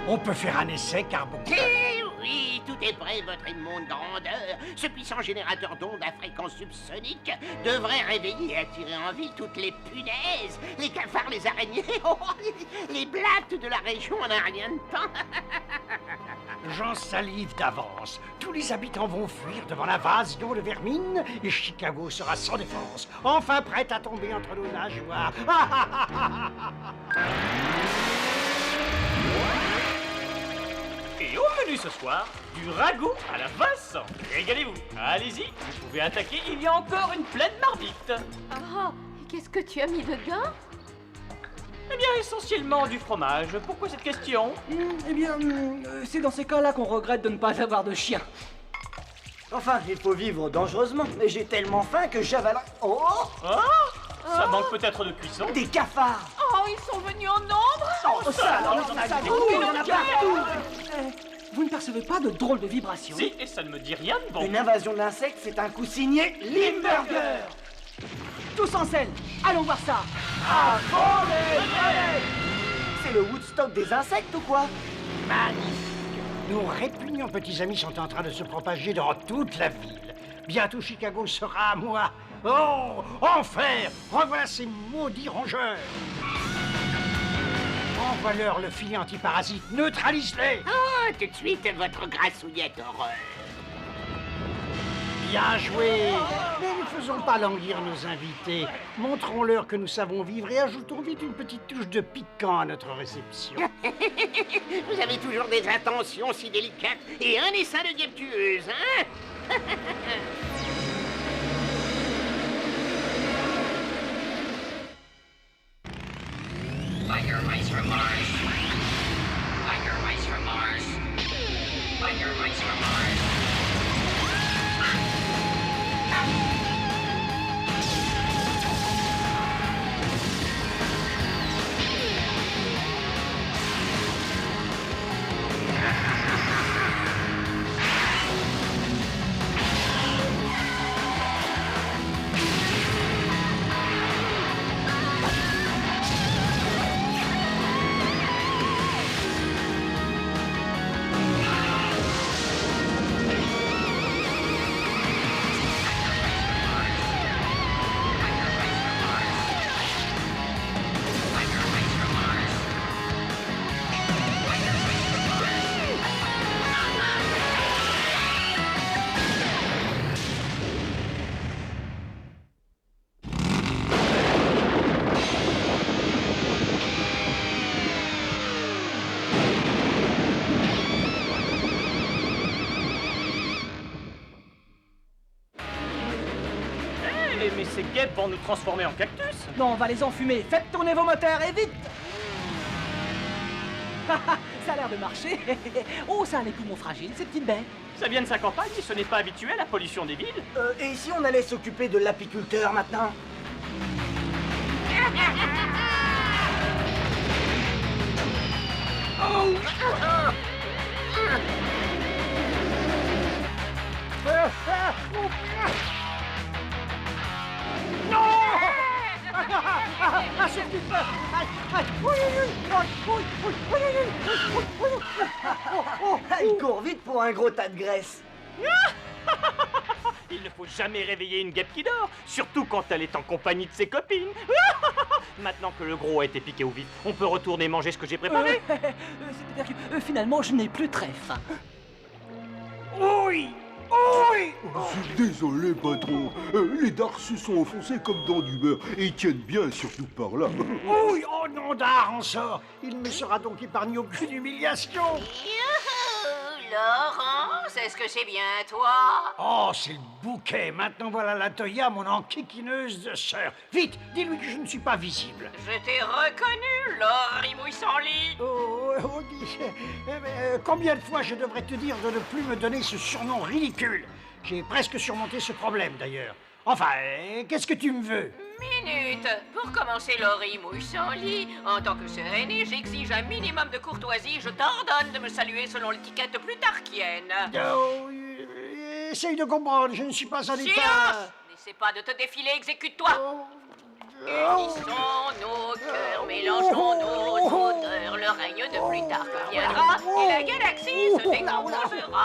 On peut faire un essai, Carbone. Eh oui, tout est prêt, votre immonde grandeur. Ce puissant générateur d'ondes à fréquence subsonique devrait réveiller et attirer en vie toutes les punaises, les cafards, les araignées, les blattes de la région en un rien de temps. J'en salive d'avance. Tous les habitants vont fuir devant l'invasion de vermine et Chicago sera sans défense, enfin prête à tomber entre nos nageoires. Et au menu ce soir, du ragoût à la Vincent. Régalez-vous. Allez-y, vous pouvez attaquer, il y a encore une pleine marmite. Ah, qu'est-ce que tu as mis dedans? Eh bien, essentiellement du fromage. Pourquoi cette question? Eh bien, c'est dans ces cas-là qu'on regrette de ne pas avoir de chien. Enfin, il faut vivre dangereusement, mais j'ai tellement faim que j'avale... Oh! Ah, ça manque peut-être de cuisson. Des cafards! Oh, ils sont venus en nombre? Oh, ça, alors, il y en ça, a beaucoup, il y il y en en a a partout! Vous ne percevez pas de drôles de vibrations? Si, et ça ne me dit rien de bon. Une invasion d'insectes, c'est un coup signé Limburger! Tous en scène, allons voir ça. C'est le Woodstock des insectes ou quoi? Magnifique. Nos répugnants petits amis sont en train de se propager dans toute la ville. Bientôt Chicago sera à moi. Oh, enfer! Revoilà ces maudits rongeurs! Envoie-leur le filet antiparasite, neutralise-les! Oh, tout de suite, votre grassouillette horreur. Bien joué! Mais ne faisons pas languir nos invités. Montrons-leur que nous savons vivre et ajoutons vite une petite touche de piquant à notre réception. Vous avez toujours des intentions si délicates et un essaim de guêpe tueuse, hein? Biker mice from Mars. Biker mice from Mars. Biker mice from Mars. Mais ces guêpes vont nous transformer en cactus. Non, on va les enfumer. Faites tourner vos moteurs et vite. Ça a l'air de marcher. Oh, ça a les poumons fragiles, ces petites bêtes. Ça vient de sa campagne et ce n'est pas habituel, la pollution des villes. Et si on allait s'occuper de l'apiculteur maintenant? Il court vite pour un gros tas de graisse. Il ne faut jamais réveiller une guêpe qui dort, surtout quand elle est en compagnie de ses copines. Maintenant que le gros a été piqué au vif, on peut retourner manger ce que j'ai préparé. C'est-à-dire que finalement, je n'ai plus très faim. Oui! Oui! Je suis désolé, patron. Les dards se sont enfoncés comme dans du beurre et ils tiennent bien, surtout par là. Oui! Oh non, d'art en sort! Il ne sera donc épargné aucune humiliation! Youhou, Laurence, est-ce que c'est bien toi? Oh, c'est le bouquet! Maintenant voilà la Toya, mon enquiquineuse de sœur! Vite, dis-lui que je ne suis pas visible! Je t'ai reconnu, Laurie Mouille-sans-lit. Combien de fois je devrais te dire de ne plus me donner ce surnom ridicule? J'ai presque surmonté ce problème d'ailleurs. Enfin, qu'est-ce que tu me veux? Minute. Pour commencer, Laurie Mouille-sans-lit, en tant que sœur aînée, j'exige un minimum de courtoisie. Je t'ordonne de me saluer selon l'étiquette plutarchienne. Oh, essaye de comprendre, je ne suis pas en état... Silence! N'essaie pas de te défiler, exécute-toi. Unissons nos cœurs, mélangeons nos odeurs, leur règne de Plutarque viendra et la galaxie se décomposera.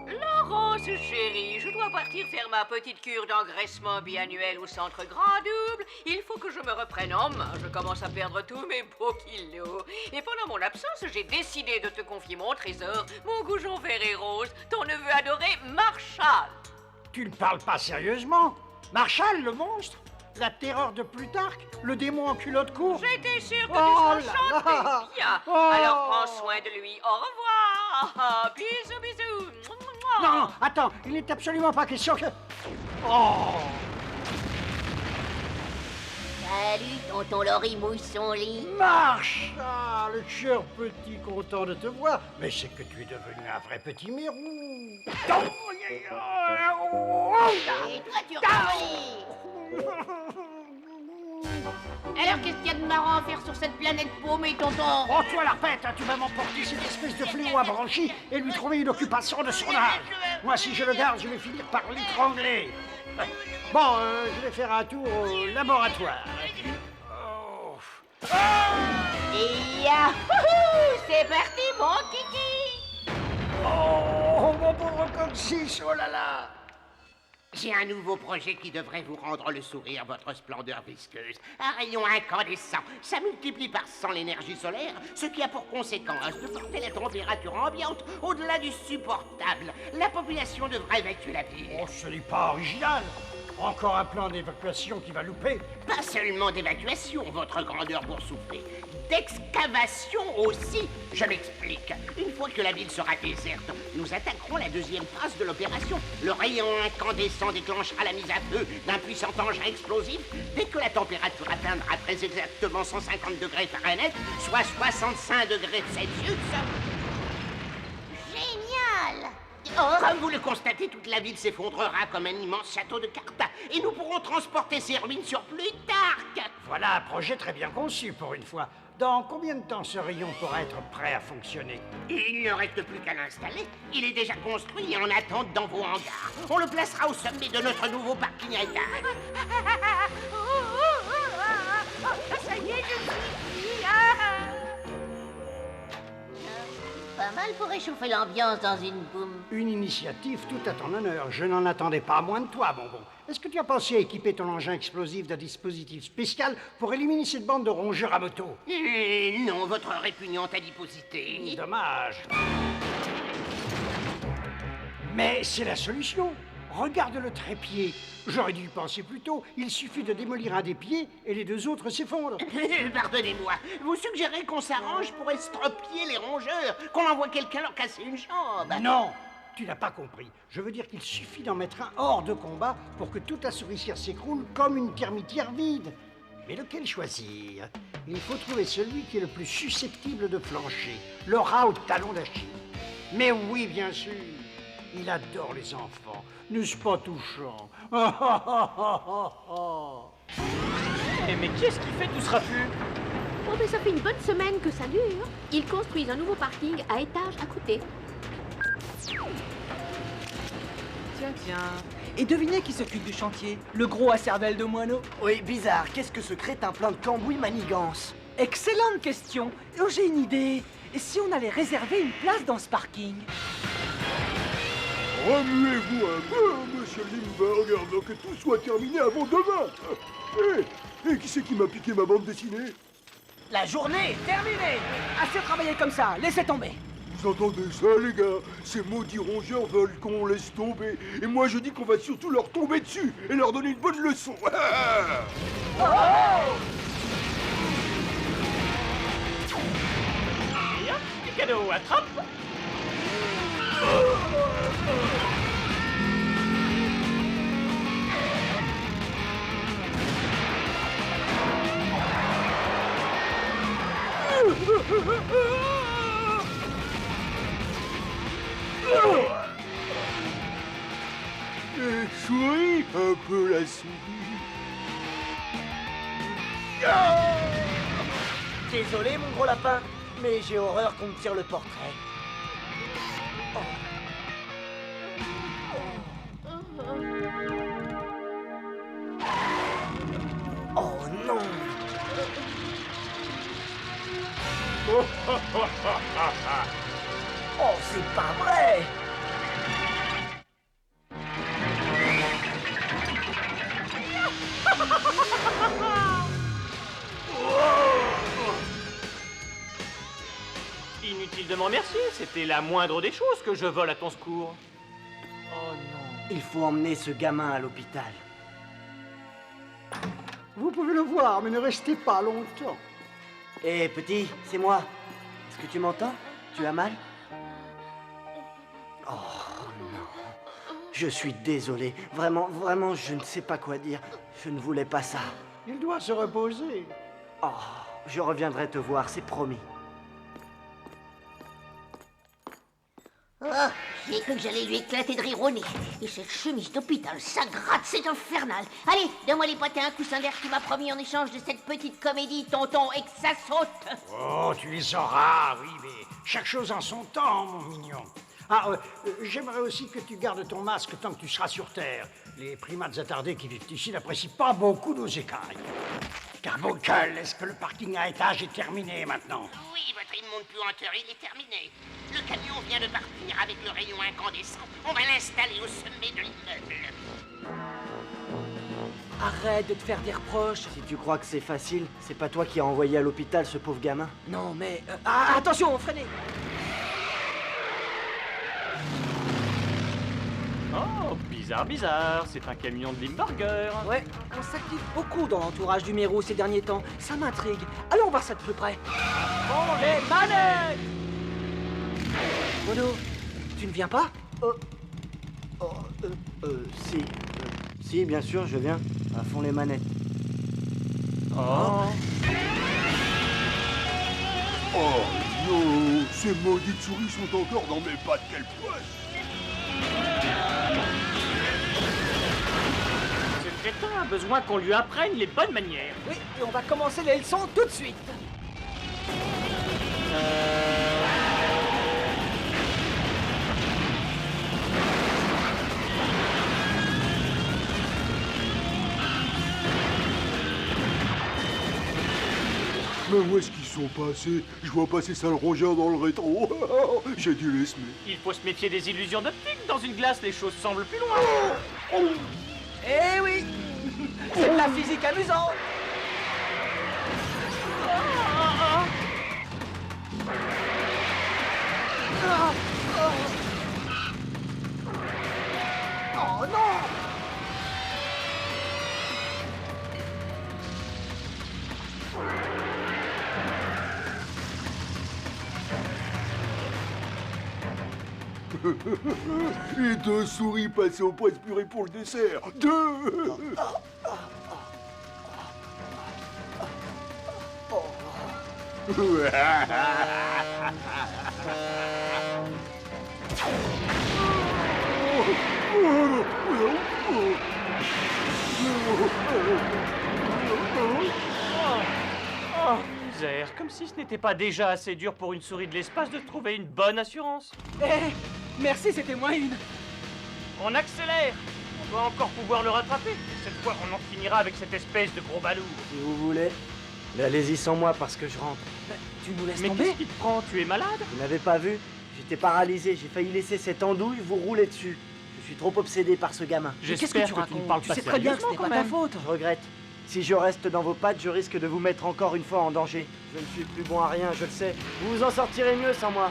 Laurence, chérie, je dois partir faire ma petite cure d'engraissement biannuel au centre Grand Double. Il faut que je me reprenne en main. Je commence à perdre tous mes beaux kilos. Et pendant mon absence, j'ai décidé de te confier mon trésor, mon goujon vert et rose, ton neveu adoré, Marshall. Tu ne parles pas sérieusement? Marshall, le monstre? La terreur de Plutarque? Le démon en culotte courte? J'étais sûre que Oh tu là seras là. enchanté. Bien. Oh. Alors prends soin de lui. Au revoir. Bisous, bisous. Non, attends, il n'est absolument pas question que... Oh! Salut, tonton Laurie mouille son lit. Marshall, cher petit, content de te voir. Mais c'est que tu es devenu un vrai petit mérou. Et toi, tu ravais. Alors, qu'est-ce qu'il y a de marrant à faire sur cette planète paumée, tonton? Oh, toi la pète, tu vas m'emporter cette espèce de fléau à branchi et lui trouver une occupation de son âge. Moi, si je le garde, je vais finir par l'étrangler. Bon, je vais faire un tour au laboratoire. Oh. Et yahoo! C'est parti, mon kiki! Oh, mon pauvre coccyx, oh là là! J'ai un nouveau projet qui devrait vous rendre le sourire, votre splendeur visqueuse. Un rayon incandescent. Ça multiplie par 100 l'énergie solaire, ce qui a pour conséquence de porter la température ambiante au-delà du supportable. La population devrait évacuer la ville. Oh, ce n'est pas original. Encore un plan d'évacuation qui va louper. Pas seulement d'évacuation, votre grandeur boursouflée. D'excavation aussi. Je m'explique. Une fois que la ville sera déserte, nous attaquerons la deuxième phase de l'opération. Le rayon incandescent déclenchera la mise à feu d'un puissant engin explosif dès que la température atteindra très exactement 150 degrés Fahrenheit, soit 65 degrés Celsius. Génial! Comme vous le constatez, toute la ville s'effondrera comme un immense château de cartes et nous pourrons transporter ces ruines sur Plutarque. Voilà un projet très bien conçu pour une fois. Dans combien de temps ce rayon pourra être prêt à fonctionner? Il ne reste plus qu'à l'installer. Il est déjà construit et en attente dans vos hangars. On le placera au sommet de notre nouveau parking à étage. Ça y est, je suis... Pas mal pour réchauffer l'ambiance dans une boum. Une initiative tout à ton honneur. Je n'en attendais pas moins de toi, bonbon. Est-ce que tu as pensé à équiper ton engin explosif d'un dispositif spécial pour éliminer cette bande de rongeurs à moto? Non, votre répugnante adiposité. Dommage. Mais c'est la solution. Regarde le trépied. J'aurais dû y penser plus tôt. Il suffit de démolir un des pieds et les deux autres s'effondrent. Pardonnez-moi, vous suggérez qu'on s'arrange pour estropier les rongeurs, qu'on envoie quelqu'un leur casser une jambe? Non, tu n'as pas compris. Je veux dire qu'il suffit d'en mettre un hors de combat pour que toute la souricière s'écroule comme une termitière vide. Mais lequel choisir? Il faut trouver celui qui est le plus susceptible de flancher, le rat au talon d'Achille. Mais oui, bien sûr, il adore les enfants. N'est-ce pas touchant? Mais qu'est-ce qui fait tout ce raffut? Oh, mais ça fait une bonne semaine que ça dure. Ils construisent un nouveau parking à étage à côté. Tiens. Et devinez qui s'occupe du chantier? Le gros à cervelle de moineau. Oui, bizarre. Qu'est-ce que ce crétin plein de cambouis manigance? Excellente question. Oh, j'ai une idée. Et si on allait réserver une place dans ce parking? Remuez-vous un peu, monsieur Limburg, avant que tout soit terminé avant demain. Et qui c'est qui m'a piqué ma bande dessinée? La journée est terminée. Assez travaillé comme ça, laissez tomber. Vous entendez ça, les gars? Ces maudits rongeurs veulent qu'on laisse tomber. Et moi, je dis qu'on va surtout leur tomber dessus et leur donner une bonne leçon. Tiens, petit cadeau, attrape. Souris un peu la souris. Désolé, mon gros lapin, mais j'ai horreur qu'on me tire le portrait. Oh non! Oh, c'est pas vrai! Inutile de m'en remercier, c'était la moindre des choses que je vole à ton secours. Oh non. Il faut emmener ce gamin à l'hôpital. Vous pouvez le voir, mais ne restez pas longtemps. Hé, petit, c'est moi. Est-ce que tu m'entends? Tu as mal? Oh non. Je suis désolé. Vraiment, vraiment, je ne sais pas quoi dire. Je ne voulais pas ça. Il doit se reposer. Oh, je reviendrai te voir, c'est promis. Oh, j'ai cru que j'allais lui éclater de rire au nez. Et cette chemise d'hôpital, ça gratte, c'est infernal. Allez, donne-moi les potes et un coussin d'air que tu m'as promis en échange de cette petite comédie, tonton, et que ça saute. Oh, tu les auras, oui, mais chaque chose en son temps, mon mignon. Ah, j'aimerais aussi que tu gardes ton masque tant que tu seras sur Terre. Les primates attardés qui vivent ici n'apprécient pas beaucoup nos écailles. Carbocule, est-ce que le parking à étage est terminé maintenant? Oui, votre immonde puanteur, il est terminé. Le camion vient de partir avec le rayon incandescent. On va l'installer au sommet de l'immeuble. Arrête de te faire des reproches. Si tu crois que c'est facile, c'est pas toi qui as envoyé à l'hôpital ce pauvre gamin. Non, mais... attention, freinez. Oh, bizarre, bizarre, c'est un camion de Limburger. Ouais, on s'active beaucoup dans l'entourage du Mérou ces derniers temps. Ça m'intrigue. Allons voir ça de plus près. Bon, les manettes! Mono, tu ne viens pas? Si. Si, bien sûr, je viens. À fond les manettes. Oh. Oh non, ces maudites souris sont encore dans mes pattes, quelle poisse! Ce crétin a besoin qu'on lui apprenne les bonnes manières. Oui, et on va commencer les leçons tout de suite. Mais où est-ce qu'ils sont passés? Je vois passer sale rongeur dans le rétro. J'ai dû les semer. Il faut se méfier des illusions d'optique. Dans une glace, les choses semblent plus loin. Eh oui, c'est de la physique amusante. Oh non! Et 2 souris passées au poisse purée pour le dessert. 2. Oh, misère, comme si ce n'était pas déjà assez dur pour une souris de l'espace de trouver une bonne assurance. Eh, merci, c'était moins une. On accélère. On doit encore pouvoir le rattraper. Et cette fois, on en finira avec cette espèce de gros balourd. Si vous voulez. Mais allez-y sans moi parce que je rentre. Tu nous laisses Mais tomber? qu'est-ce qui te prend? Tu es malade? Vous n'avez pas vu? J'étais paralysé, j'ai failli laisser cette andouille vous rouler dessus. Je suis trop obsédé par ce gamin. Qu'est-ce que J'espère tu que tu ne racontes? parles Tu pas sais très bien que sérieusement c'était quand pas ta même. faute. Je regrette. Si je reste dans vos pattes, je risque de vous mettre encore une fois en danger. Je ne suis plus bon à rien, je le sais. Vous vous en sortirez mieux sans moi.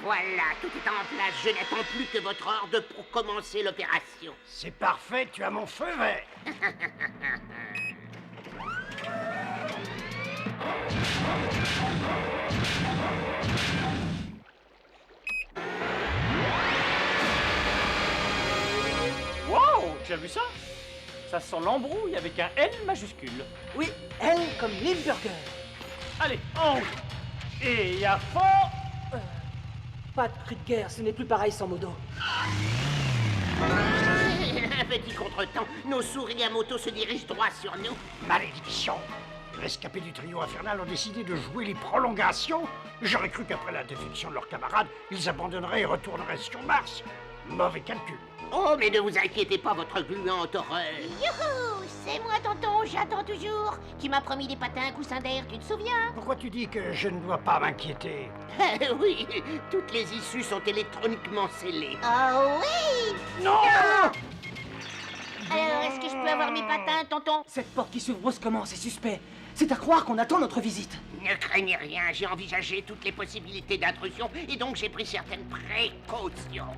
Voilà, tout est en place. Je n'attends plus que votre ordre pour commencer l'opération. C'est parfait, tu as mon feu vert. Wow, tu as vu ça? Ça sent l'embrouille avec un L majuscule. Oui, elle comme Limburger. Allez, en route. Et à fond. Pas de cri de guerre, ce n'est plus pareil sans Modo. Un petit contretemps. Nos souris à moto se dirigent droit sur nous. Malédiction! Les rescapés du trio infernal ont décidé de jouer les prolongations. J'aurais cru qu'après la défection de leurs camarades, ils abandonneraient et retourneraient sur Mars. Mauvais calcul. Oh, mais ne vous inquiétez pas, votre gluante horreur. Youhou! C'est moi, tonton, j'attends toujours. Tu m'as promis des patins à coussin d'air, tu te souviens? Pourquoi tu dis que je ne dois pas m'inquiéter? Oui, toutes les issues sont électroniquement scellées. Oh oui! Non! Alors, est-ce que je peux avoir mes patins, tonton? Cette porte qui s'ouvre brusquement, c'est suspect. C'est à croire qu'on attend notre visite. Ne craignez rien, j'ai envisagé toutes les possibilités d'intrusion et donc j'ai pris certaines précautions.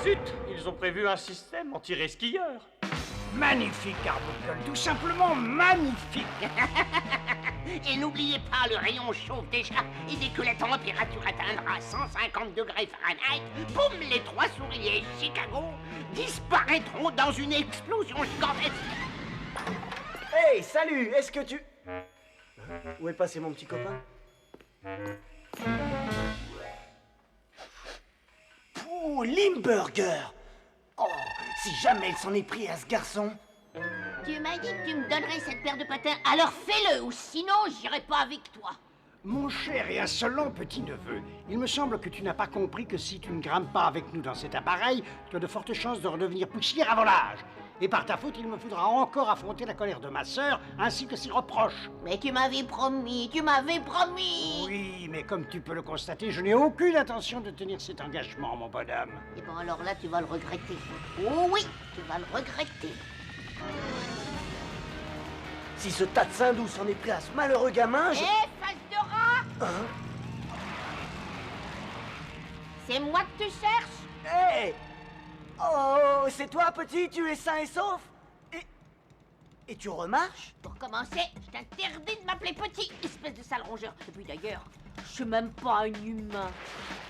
Zut, ils ont prévu un système anti-resquilleurs. Magnifique, Carbocol, tout simplement magnifique. Et n'oubliez pas, le rayon chauffe déjà, et dès que la température atteindra 150 degrés Fahrenheit, boum, les 3 souris et Chicago disparaîtront dans une explosion gigantesque. Hey, salut, est-ce que tu... Où est passé mon petit copain? Pouh, Limburger! Oh, si jamais il s'en est pris à ce garçon. Tu m'as dit que tu me donnerais cette paire de patins, alors fais-le, ou sinon j'irai pas avec toi. Mon cher et insolent petit-neveu, il me semble que tu n'as pas compris que si tu ne grimpes pas avec nous dans cet appareil, tu as de fortes chances de redevenir poussière avant l'âge. Et par ta faute, il me faudra encore affronter la colère de ma sœur, ainsi que ses reproches. Mais tu m'avais promis, tu m'avais promis. Oui, mais comme tu peux le constater, je n'ai aucune intention de tenir cet engagement, mon bonhomme. Et bon alors là, tu vas le regretter. Oh oui, tu vas le regretter. Si ce tas de Saint-Doux s'en est pris à ce malheureux gamin, je... Face de rat! Hein? C'est moi que tu cherches? Hey! Oh, c'est toi, petit, tu es sain et sauf? Et tu remarches? Pour commencer, je t'interdis de m'appeler petit, espèce de sale rongeur. Et puis d'ailleurs, je suis même pas un humain.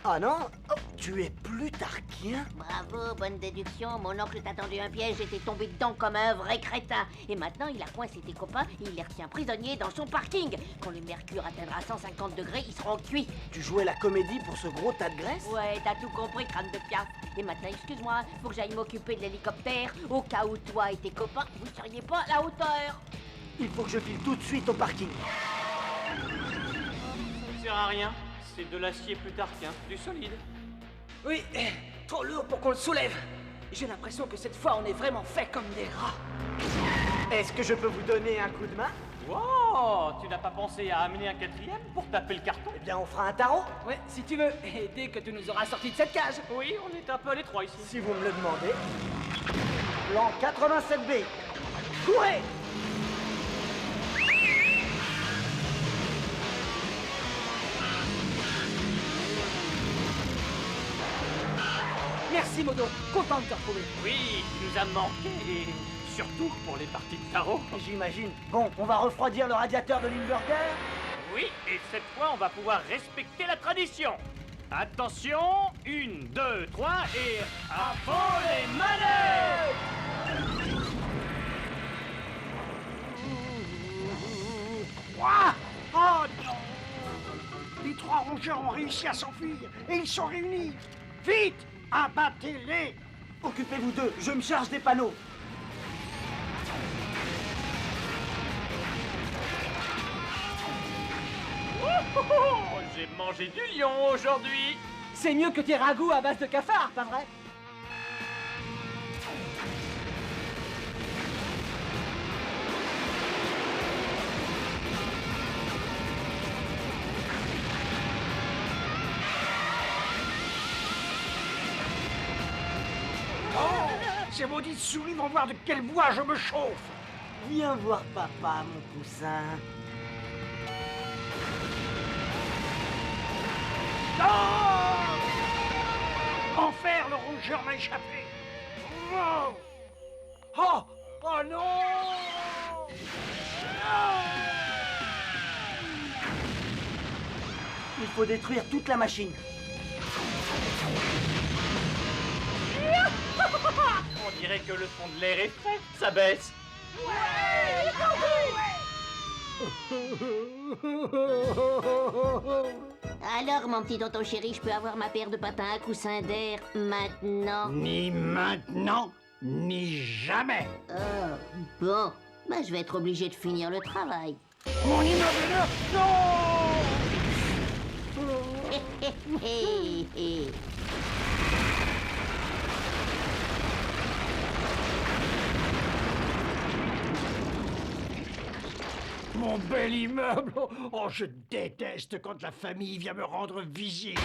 Ah non? Oh, tu es plutarchien? Bravo, bonne déduction. Mon oncle t'a tendu un piège et t'es tombé dedans comme un vrai crétin. Et maintenant, il a coincé tes copains et il les retient prisonniers dans son parking. Quand le mercure atteindra 150 degrés, ils seront cuits. Tu jouais la comédie pour ce gros tas de graisse? Ouais, t'as tout compris, crâne de piaf. Et maintenant, excuse-moi, faut que j'aille m'occuper de l'hélicoptère, au cas où toi et tes copains, vous seriez pas à la hauteur. Il faut que je file tout de suite au parking. Ça ne sert à rien. C'est de l'acier plutarchien, du solide. Oui, trop lourd pour qu'on le soulève. J'ai l'impression que cette fois, on est vraiment fait comme des rats. Est-ce que je peux vous donner un coup de main? Wow, tu n'as pas pensé à amener un 4e pour taper le carton? Eh bien, on fera un tarot. Ouais, si tu veux. Et dès que tu nous auras sortis de cette cage. Oui, on est un peu à l'étroit ici. Si vous me le demandez. Plan 87B. Courez! Merci, Modo. Content de te retrouver. Oui, tu nous as manqué et surtout pour les parties de tarot. J'imagine. Bon, on va refroidir le radiateur de Limburger. Oui, et cette fois, on va pouvoir respecter la tradition. Attention, 1, 2, 3 et à fond les manettes! Quoi? Oh non! Les 3 rongeurs ont réussi à s'enfuir et ils sont réunis. Vite! Abattez-les! Occupez-vous d'eux, je me charge des panneaux. Oh, j'ai mangé du lion aujourd'hui. C'est mieux que tes ragoûts à base de cafards, pas vrai? Ces maudites souris vont voir de quel bois je me chauffe. Viens voir papa, mon poussin. Non! Enfer, le rongeur m'a échappé. Oh! Oh! Oh non! Il faut détruire toute la machine. On dirait que le fond de l'air est frais, ça baisse. Alors, mon petit tonton chéri, je peux avoir ma paire de patins à coussin d'air maintenant? Ni maintenant, ni jamais. Oh, bon. Bah, je vais être obligé de finir le travail. Mon immeuble est là. Non! Mon bel immeuble. Oh, je déteste quand la famille vient me rendre visite.